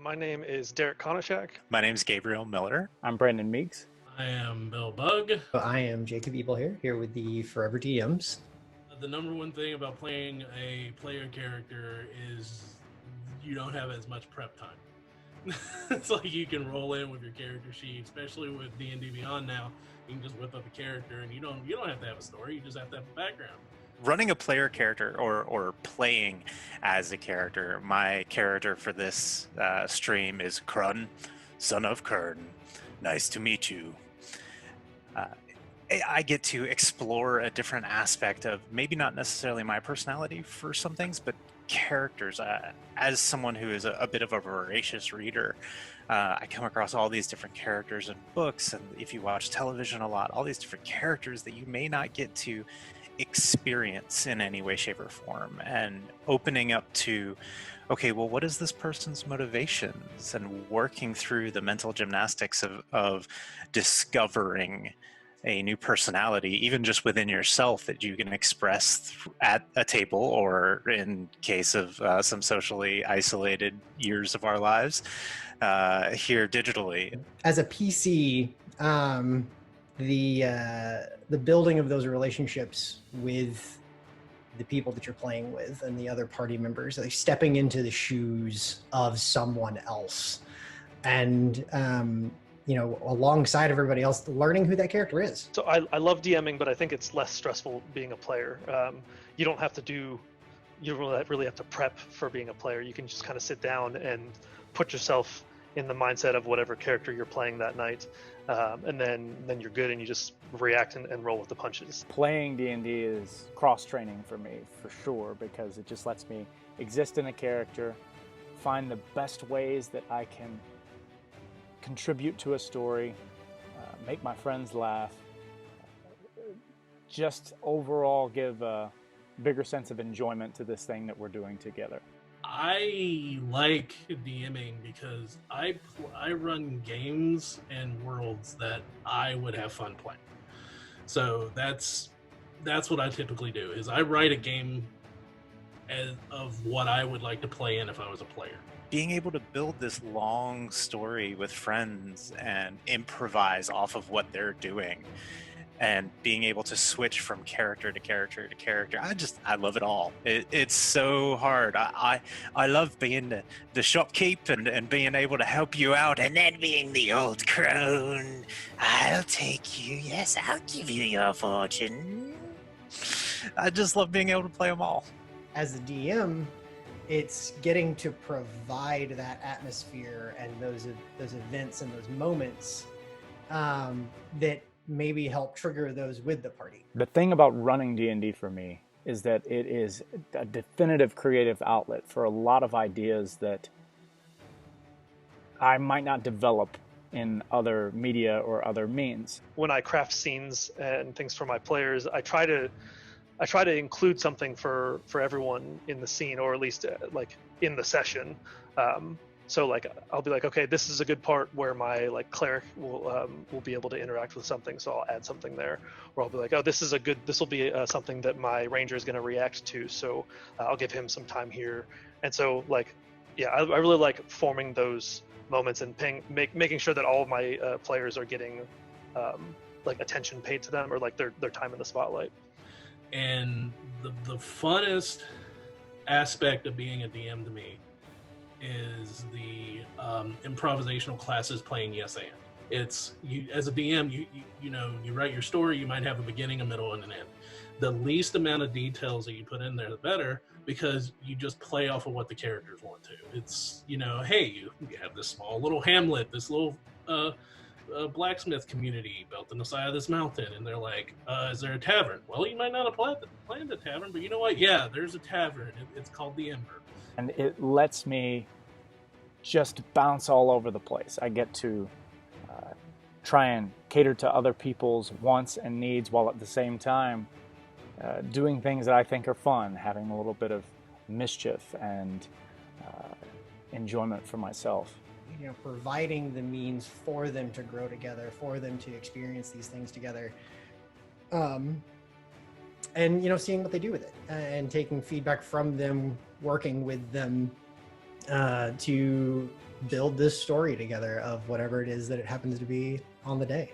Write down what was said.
My name is Derek Konishak. My name's Gabriel Miller. I'm Brandon Meeks. I am Bill Bug. I am Jacob Ebel here with the ForeverDMS. The number one thing about playing a player character is you don't have as much prep time. It's like you can roll in with your character sheet, especially with D&D Beyond now. You can just whip up a character and you don't have to have a story, you just have to have a background. Running a player character or playing as a character, my character for this stream is Krun, son of Kern. Nice to meet you. I get to explore a different aspect of maybe not necessarily my personality for some things, but characters. As someone who is a bit of a voracious reader, I come across all these different characters in books, and if you watch television a lot, all these different characters that you may not get to experience in any way, shape, or form, and opening up to, okay, well, what is this person's motivations, and working through the mental gymnastics of discovering a new personality, even just within yourself, that you can express at a table, or in case of some socially isolated years of our lives, here digitally. As a PC, the building of those relationships with the people that you're playing with and the other party members, like stepping into the shoes of someone else, and alongside everybody else, learning who that character is. So I love DMing, but I think it's less stressful being a player. You don't really have to prep for being a player. You can just kind of sit down and put yourself in the mindset of whatever character you're playing that night, and then you're good, and you just react and roll with the punches. Playing D&D is cross-training for me, for sure, because it just lets me exist in a character, find the best ways that I can contribute to a story, make my friends laugh, just overall give a bigger sense of enjoyment to this thing that we're doing together. I like DMing because I run games and worlds that I would have fun playing. So that's what I typically do, is I write a game of what I would like to play in if I was a player. Being able to build this long story with friends and improvise off of what they're doing, and being able to switch from character to character to character, I love it all. It's so hard. I love being the shopkeep and being able to help you out, and then being the old crone. I'll take you. Yes, I'll give you your fortune. I just love being able to play them all. As a DM, it's getting to provide that atmosphere and those events and those moments that maybe help trigger those with the party. The thing about running D&D for me is that it is a definitive creative outlet for a lot of ideas that I might not develop in other media or other means. When I craft scenes and things for my players, I try to include something for everyone in the scene, or at least like in the session. So like I'll be like, okay, this is a good part where my cleric will be able to interact with something, so I'll add something there. Or I'll be like, oh, this will be something that my ranger is going to react to, so I'll give him some time here. And so I really like forming those moments and making sure that all of my players are getting attention paid to them, or their time in the spotlight. And the funnest aspect of being a DM to me is the improvisational classes playing yes and. It's you as a DM, you write your story, you might have a beginning, a middle, and an end. The least amount of details that you put in there, the better, because you just play off of what the characters want to. It's hey, you have this small little hamlet, this little blacksmith community built on the side of this mountain, and they're like, is there a tavern? Well, you might not have planned a tavern, but you know what? Yeah, there's a tavern. It's called the Ember. And it lets me just bounce all over the place. I get to try and cater to other people's wants and needs, while at the same time doing things that I think are fun, having a little bit of mischief and enjoyment for myself. Providing the means for them to grow together, for them to experience these things together, and seeing what they do with it, and taking feedback from them, working with them to build this story together of whatever it is that it happens to be on the day.